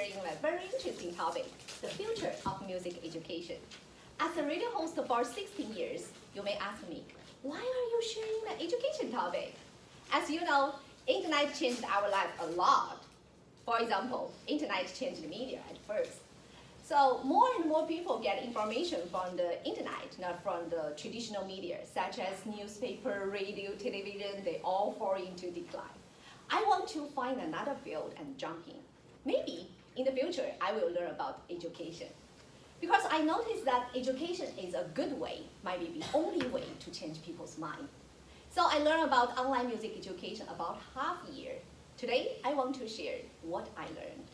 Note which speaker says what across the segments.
Speaker 1: A very interesting topic, the future of music education. As a radio host for 16 years, you may ask me, why are you sharing the education topic? As you know, internet changed our life a lot. For example, internet changed the media at first. So more and more people get information from the internet, not from the traditional media, such as newspaper, radio, television, they all fall into decline. I want to find another field and jump in. Maybe in the future, I will learn about education. Because I noticed that education is a good way, might be the only way to change people's mind. So I learned about online music education about half a year. Today, I want to share what I learned.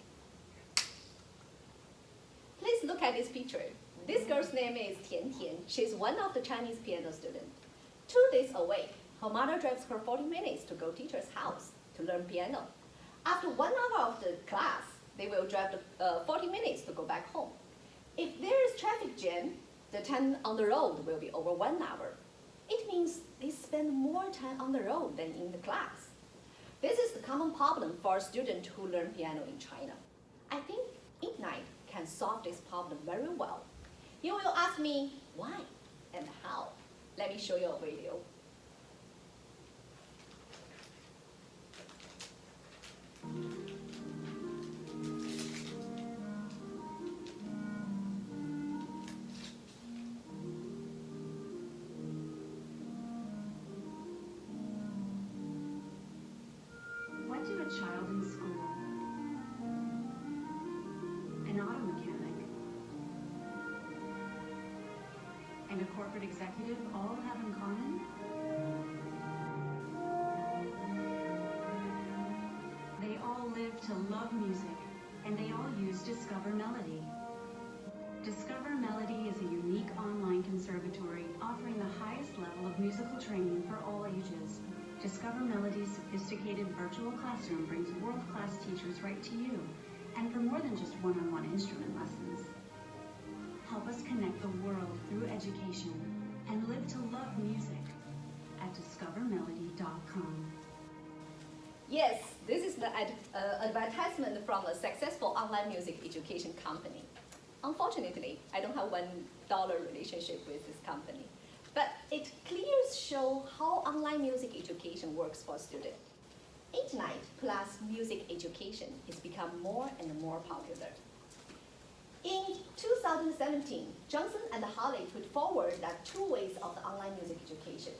Speaker 1: Please look at this picture. This girl's name is Tian Tian. She's one of the Chinese piano students. 2 days away, her mother drives her 40 minutes to go teacher's house to learn piano. After 1 hour of the class, they will drive 40 minutes to go back home. If there is traffic jam, the time on the road will be over 1 hour. It means they spend more time on the road than in the class. This is the common problem for students who learn piano in China. I think Ignite can solve this problem very well. You will ask me why and how. Let me show you a video.
Speaker 2: What do a child in school, an auto mechanic, and a corporate executive all have in common? They all live to love music, and they all use Discover Melody. Discover Melody is a unique online conservatory offering the highest level of musical training for all ages. Discover Melody's sophisticated virtual classroom brings world-class teachers right to you, and for more than just one-on-one instrument lessons. Help us connect the world through education and live to love music at discovermelody.com.
Speaker 1: Yes, this is the advertisement from a successful online music education company. Unfortunately, I don't have $1 relationship with this company, but it clearly shows how online music education works for students. Ignite plus music education is become more and more popular. In 2017, Johnson and Holly put forward that 2 ways of the online music education.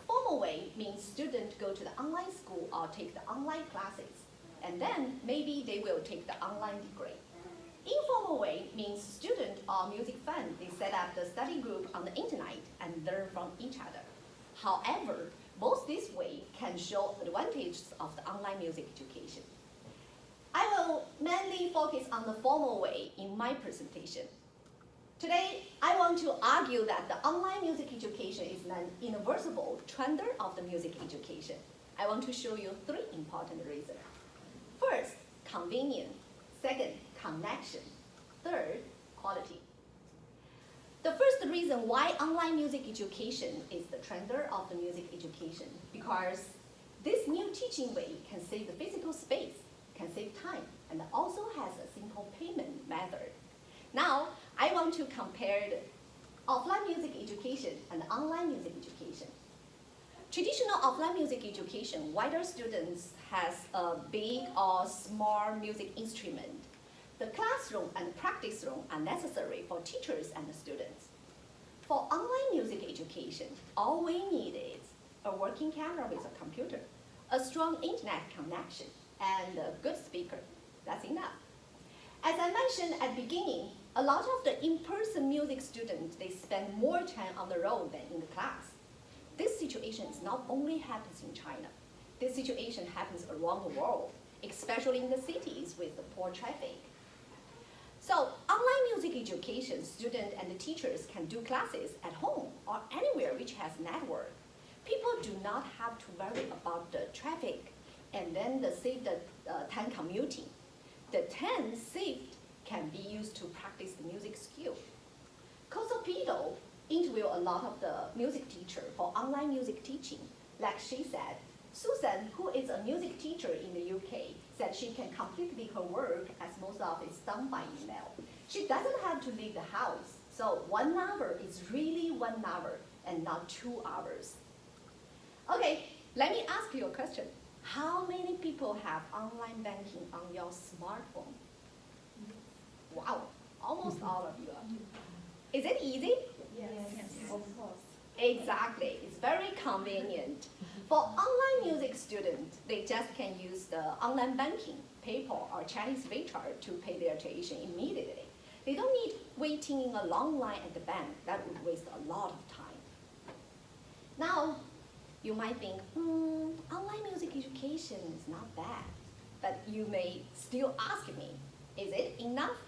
Speaker 1: Formal way means students go to the online school or take the online classes, and then maybe they will take the online degree. Informal way means students or music fans, they set up the study group on the internet and learn from each other. However, both this way can show advantages of the online music education. I will mainly focus on the formal way in my presentation. Today, I want to argue that the online music education is an irreversible trend of the music education. I want to show you 3 important reasons. First, convenience. Second, connection. Third, quality. The first reason why online music education is the trend of the music education, because this new teaching way can save the physical space, can save time, and also has a simple payment method. Now, I want to compare the offline music education and online music education. Traditional offline music education, whether students has a big or small music instrument, the classroom and practice room are necessary for teachers and the students. For online music education, all we need is a working camera with a computer, a strong internet connection, and a good speaker. That's enough. As I mentioned at the beginning, a lot of the in-person music students, they spend more time on the road than in the class. This situation is not only happens in China. This situation happens around the world, especially in the cities with the poor traffic. So online music education, students and the teachers can do classes at home or anywhere which has network. People do not have to worry about the traffic and then save the time commuting. The time saved can be used to practice the music skill. Cosopedo interviewed a lot of the music teacher for online music teaching. Like she said, Susan, who is a music teacher in the UK, said she can complete her work as most of it's done by email. She doesn't have to leave the house. So 1 hour is really 1 hour and not 2 hours. Okay, let me ask you a question. How many people have online banking on your smartphone? Wow, almost all of you. Is it easy?
Speaker 3: Yes, of course.
Speaker 1: Exactly, it's very convenient. For online music students, they just can use the online banking, PayPal or Chinese WeChat to pay their tuition immediately. They don't need waiting in a long line at the bank. That would waste a lot of time. Now, you might think, online music education is not bad. But you may still ask me, is it enough?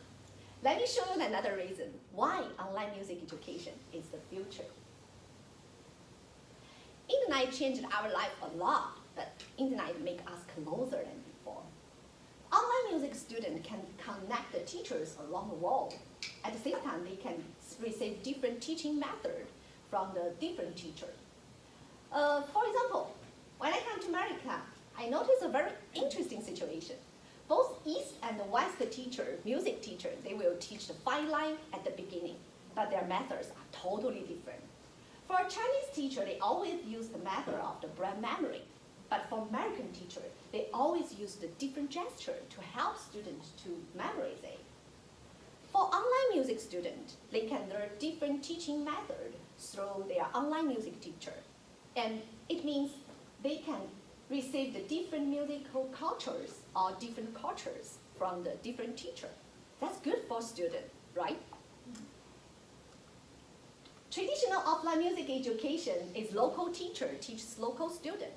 Speaker 1: Let me show you another reason why online music education is the future. Internet changed our life a lot, but internet make us closer than before. Online music students can connect the teachers around the world. At the same time, they can receive different teaching methods from the different teachers. For example, when I came to America, I noticed a very interesting situation. Both East and West music teacher, they will teach the fine line at the beginning, but their methods are totally different. For a Chinese teacher, they always use the method of the brain memory. But for American teacher, they always use the different gesture to help students to memorize it. For online music students, they can learn different teaching methods through their online music teacher. And it means they can receive the different musical cultures or different cultures from the different teacher. That's good for students, right? Traditional offline music education is local teacher teaches local student.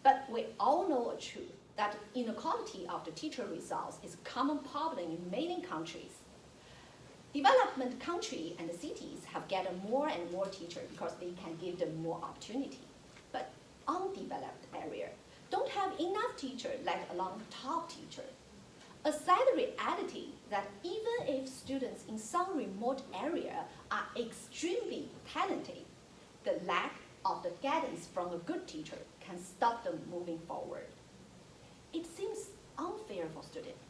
Speaker 1: But we all know a truth that inequality of the teacher results is a common problem in many countries. Development countries and cities have gathered more and more teachers because they can give them more opportunity. But undeveloped areas don't have enough teachers, let alone top teachers. A sad reality that even if students in some remote area are extremely talented, the lack of the guidance from a good teacher can stop them moving forward. It seems unfair for students,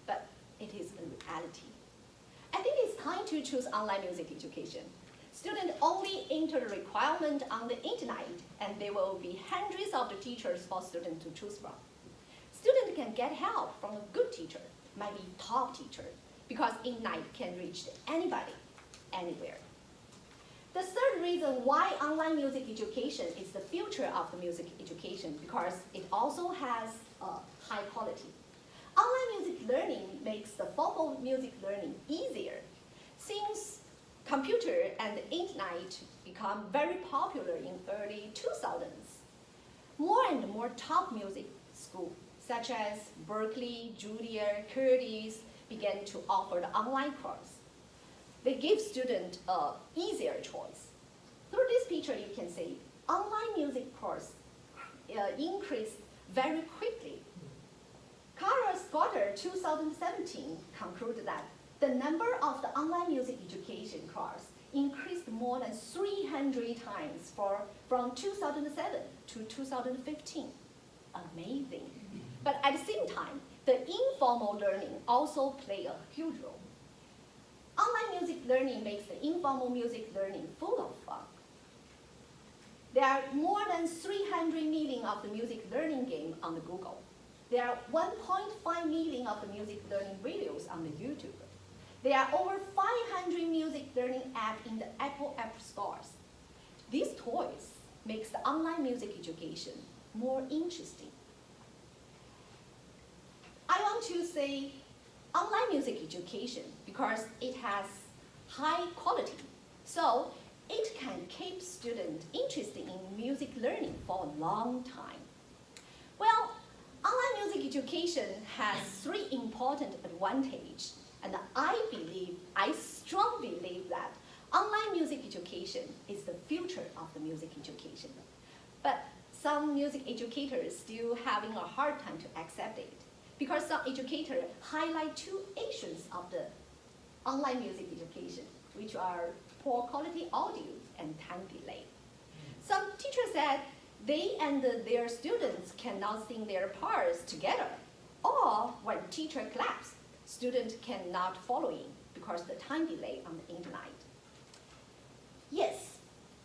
Speaker 1: but it is a reality. I think it's time to choose online music education. Students only enter the requirement on the internet, and there will be hundreds of the teachers for students to choose from. Students can get help from a good teacher, might be top teacher, because internet can reach anybody, anywhere. The third reason why online music education is the future of the music education, because it also has high quality. Online music learning makes the formal music learning easier. Since computer and the internet become very popular in early 2000s, more and more top music schools, such as Berkeley, Juilliard, Curtis, began to offer the online course. They give students an easier choice. Through this picture, you can see online music course increased very quickly. Carter Scotter 2017 concluded that the number of the online music education course increased more than 300 times from 2007 to 2015. Amazing. But at the same time, the informal learning also play a huge role. Online music learning makes the informal music learning full of fun. There are more than 300 million of the music learning games on the Google. There are 1.5 million of the music learning videos on the YouTube. There are over 500 music learning apps in the Apple App Stores. These toys makes the online music education more interesting. I want to say online music education because it has high quality, so it can keep students interested in music learning for a long time. Well, online music education has 3 important advantages, and I strongly believe that online music education is the future of the music education. But some music educators still having a hard time to accept it, because some educators highlight 2 issues of the online music education, which are poor quality audio and time delay. Some teachers said they and their students cannot sing their parts together. Or when teacher claps, student cannot follow in because the time delay on the internet. Yes,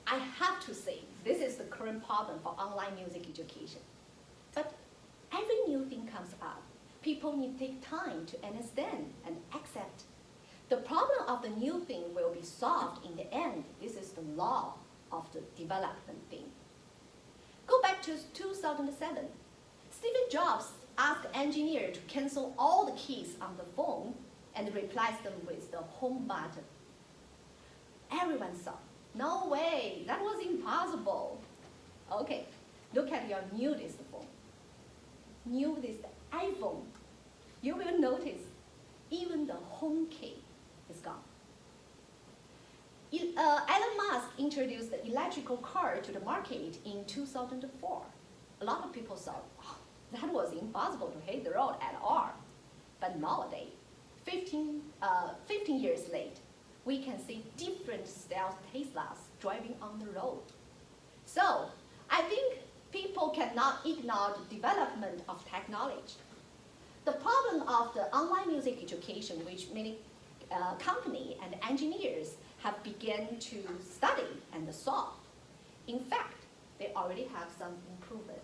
Speaker 1: I have to say, this is the current problem for online music education. But every new thing comes up. People need to take time to understand and accept. The problem of the new thing will be solved in the end. This is the law of the development thing. Go back to 2007. Steve Jobs asked engineer to cancel all the keys on the phone and replace them with the home button. Everyone thought, no way, that was impossible. Okay, look at your newest phone. Newest iPhone. You will notice even the home key is gone. Elon Musk introduced the electrical car to the market in 2004. A lot of people thought, oh, that was impossible to hit the road at all. But nowadays, 15 years later, we can see different styles Teslas driving on the road. So I think people cannot ignore the development of technology. The problem of the online music education, which many companies and engineers have begun to study and solve. In fact, they already have some improvement.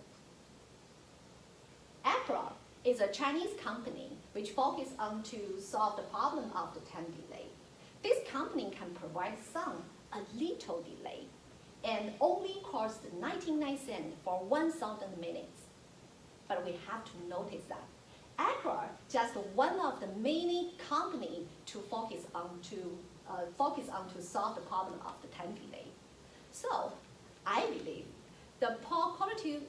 Speaker 1: Apple is a Chinese company which focuses on to solve the problem of the time delay. This company can provide a little delay and only cost 99 cents for 1,000 minutes. But we have to notice that Apple just one of the many companies to focus on to solve the problem of the time delay. So I believe the poor quality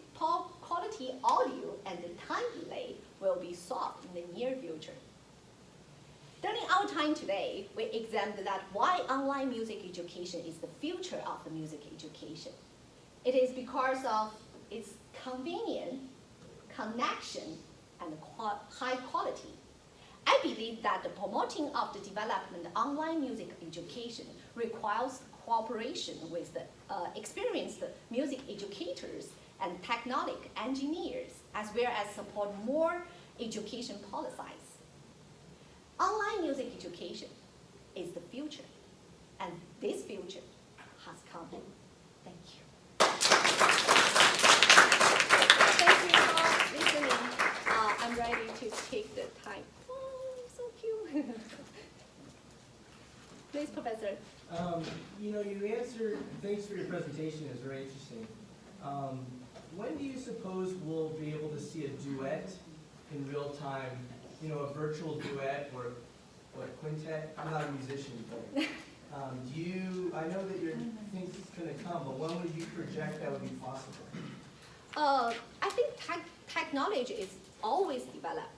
Speaker 1: audio and the time delay will be solved in the near future. During our time today, we examined that why online music education is the future of the music education. It is because of its convenience, connection, and high quality. I believe that the promoting of the development of online music education requires cooperation with the experienced music educators and technology engineers, as well as support more education policies. Online music education is the future, and this future has come. Thank you. Thank you for listening. I'm ready to take the time. Oh, so cute. Please, Professor.
Speaker 4: You answered, thanks for your presentation, it was very interesting. When do you suppose we'll be able to see a duet in real time? A virtual duet or quintet? I'm not a musician, but I know that you think it's going to come, but when would you project that would be possible?
Speaker 1: I think technology is always developed.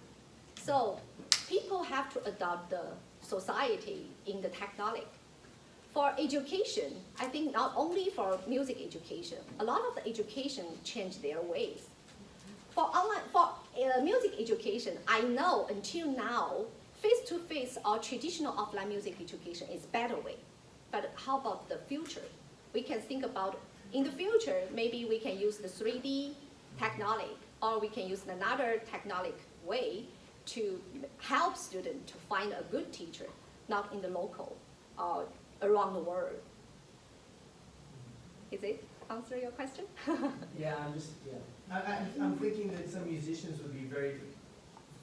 Speaker 1: So people have to adopt the society in the technology. For education, I think not only for music education, a lot of the education change their ways. For music education, I know until now, face-to-face or traditional offline music education is better way. But how about the future? We can think about, in the future, maybe we can use the 3D technology, or we can use another technology way to help students to find a good teacher, not in the local or around the world. Is it answer your question?
Speaker 4: I'm thinking that some musicians would be very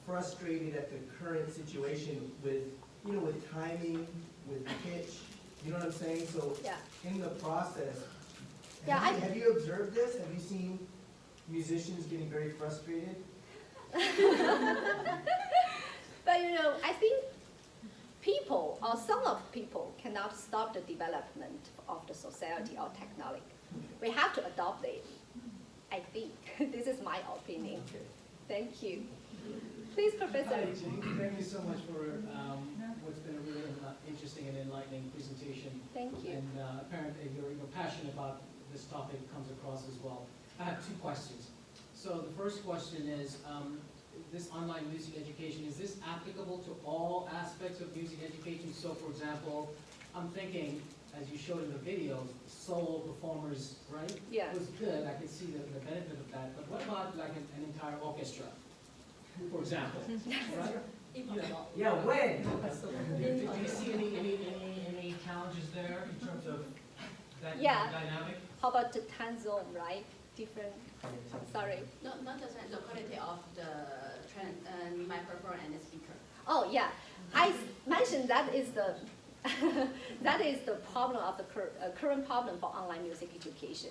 Speaker 4: frustrated at the current situation with timing, with pitch. You know what I'm saying? So in the process, have you observed this? Have you seen musicians getting very frustrated?
Speaker 1: But I think people or some of people cannot stop the development of the society or technology. We have to adopt it. I think this is my opinion.
Speaker 4: Okay.
Speaker 1: Thank you. Please, Professor.
Speaker 5: Hi, Jing. Thank you so much for what's been a really interesting and enlightening presentation.
Speaker 1: Thank you.
Speaker 5: And apparently your passion about this topic comes across as well. I have two questions. So the first question is, this online music education, is this applicable to all aspects of music education? So for example, I'm thinking, as you showed in the video, solo performers, right?
Speaker 1: Yeah.
Speaker 5: It was good, I can see the benefit of that. But what about like an entire orchestra? for example, right?
Speaker 4: Yeah, when?
Speaker 5: Do you see any challenges there in terms of that
Speaker 1: Yeah.
Speaker 5: dynamic?
Speaker 1: How about the time zone, right? Different, sorry.
Speaker 3: Not just the quality of the microphone and the speaker.
Speaker 1: Oh, yeah. I mentioned that is the that is the problem of the current problem for online music education.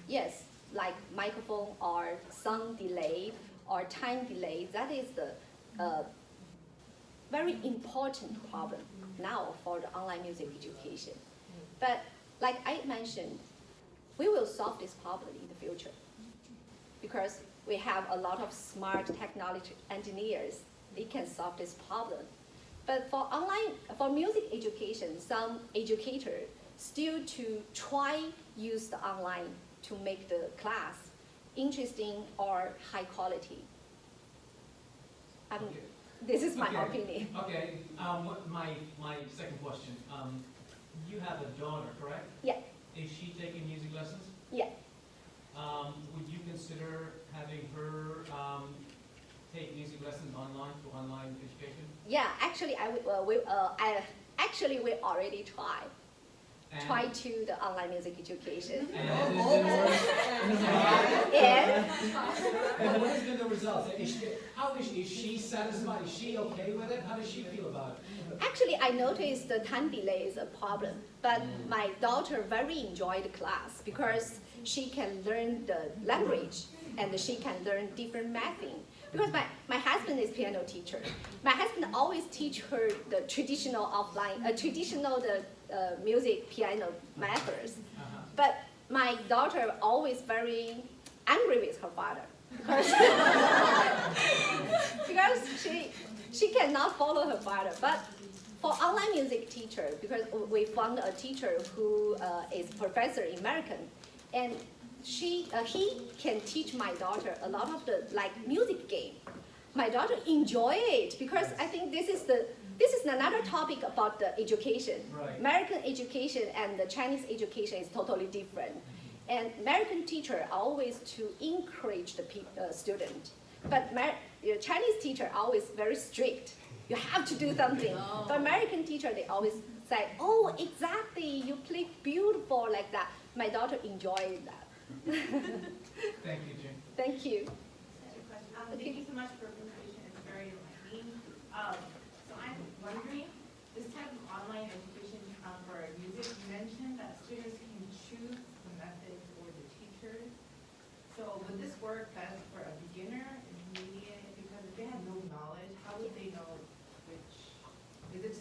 Speaker 1: Yes, like microphone or sound delay or time delay, that is the very important problem now for the online music education. But like I mentioned, we will solve this problem in the future because we have a lot of smart technology engineers. They can solve this problem. But for music education, some educators still to try use the online to make the class interesting or high quality.
Speaker 5: Okay.
Speaker 1: This is my
Speaker 5: Okay.
Speaker 1: opinion.
Speaker 5: Okay, my second question. You have a daughter, correct?
Speaker 1: Yeah.
Speaker 5: Is she taking music lessons?
Speaker 1: Yeah.
Speaker 5: Would you consider having her take music lessons online through online education?
Speaker 1: Yeah, actually, we already tried.
Speaker 5: And-
Speaker 1: Try to the online music education.
Speaker 5: And and what has been the results? Is she satisfied? Is she okay with it? How does she feel about it?
Speaker 1: Actually, I noticed the time delay is a problem, but my daughter very enjoyed the class because she can learn the language and she can learn different mathing. Because my husband is piano teacher. My husband always teach her the traditional music piano methods. But my daughter always very angry with her father because she cannot follow her father. But for online music teacher, because we found a teacher who is professor in American, and he can teach my daughter a lot of the music game. My daughter enjoy it because I think this is another topic about the education.
Speaker 5: Right.
Speaker 1: American education and the Chinese education is totally different. And American teacher always to encourage the student, but Chinese teacher always very strict. You have to do something.
Speaker 3: Oh.
Speaker 1: But American teacher, they always say, oh, exactly, you play beautiful like that. My daughter enjoyed that.
Speaker 5: Thank you, Jing.
Speaker 1: Thank you.
Speaker 6: Thank you so much for the presentation. It's very enlightening. So I'm wondering, this type of online education for music, you mentioned that students can choose the method or the teachers. So would this work best for a beginner, intermediate? Because if they have no knowledge, how would they know which? Is it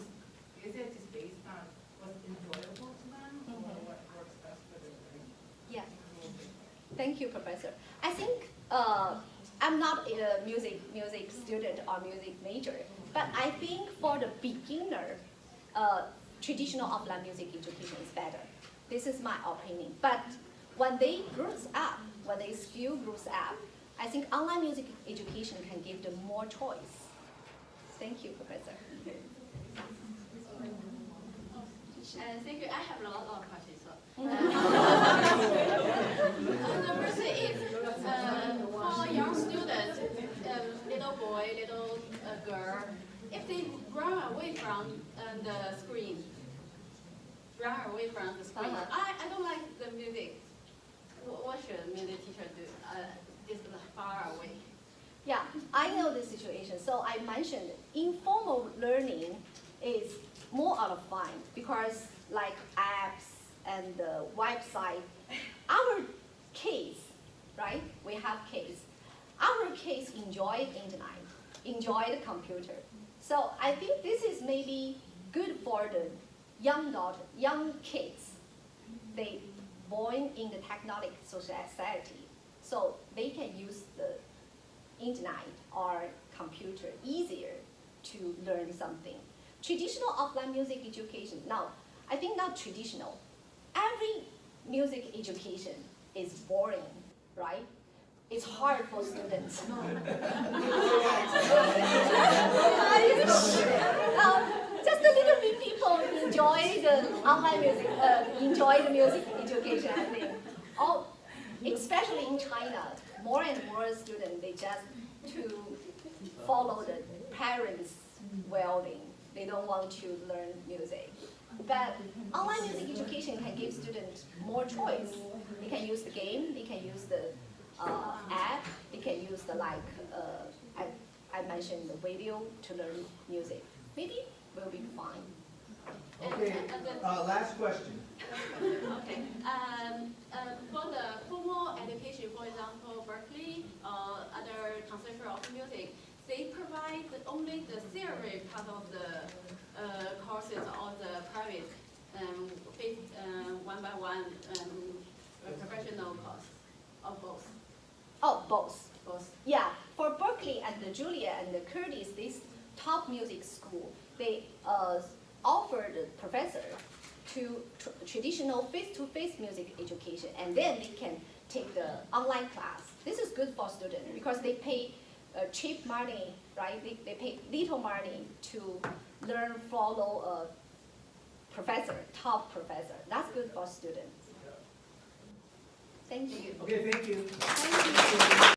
Speaker 6: just based on what's enjoyable to them, or what works best for their learning?
Speaker 1: Yeah. Thank you, Professor. I think I'm not a music student or music major, but I think for the beginner, traditional offline music education is better. This is my opinion. But when they grows up, when they skill grows up, I think online music education can give them more choice. Thank you, Professor.
Speaker 3: Thank you. I have a lot of questions. The first is for young students, little boy, little girl, if they run away from the screen, I don't like the music. What should music teacher do? Just far away.
Speaker 1: Yeah, I know the situation. So I mentioned informal learning is more out of fun because like apps and the website, our kids, right? We have kids. Our kids enjoy internet, enjoy the computer. So I think this is maybe good for the young kids. They born in the technological society, so they can use the internet or computer easier to learn something. Traditional offline music education, now, I think not traditional. Every music education is boring, right? It's hard for students. Just a little bit people enjoy the online music, enjoy the music education, I think. Especially in China, more and more students, they just to follow the parents' willing. They don't want to learn music. But online music education can give students more choice. They can use the game, they can use the app, they can use the I mentioned the video to learn music. Maybe we'll be fine.
Speaker 4: Okay, last question.
Speaker 3: Okay. For the formal education, for example, Berkeley or other conservatory of music, they provide only the theory part of the courses or the private one-by-one professional course, or both.
Speaker 1: Oh, both.
Speaker 3: Both.
Speaker 1: Yeah, for Berkeley and the Julia and the Curtis, this top music school, they offer the professor to traditional face-to-face music education, and then they can take the online class. This is good for students because they pay cheap money, right? They pay little money to learn, follow a professor, top professor. That's good for students. Thank you.
Speaker 4: Okay, thank you.
Speaker 1: Thank you.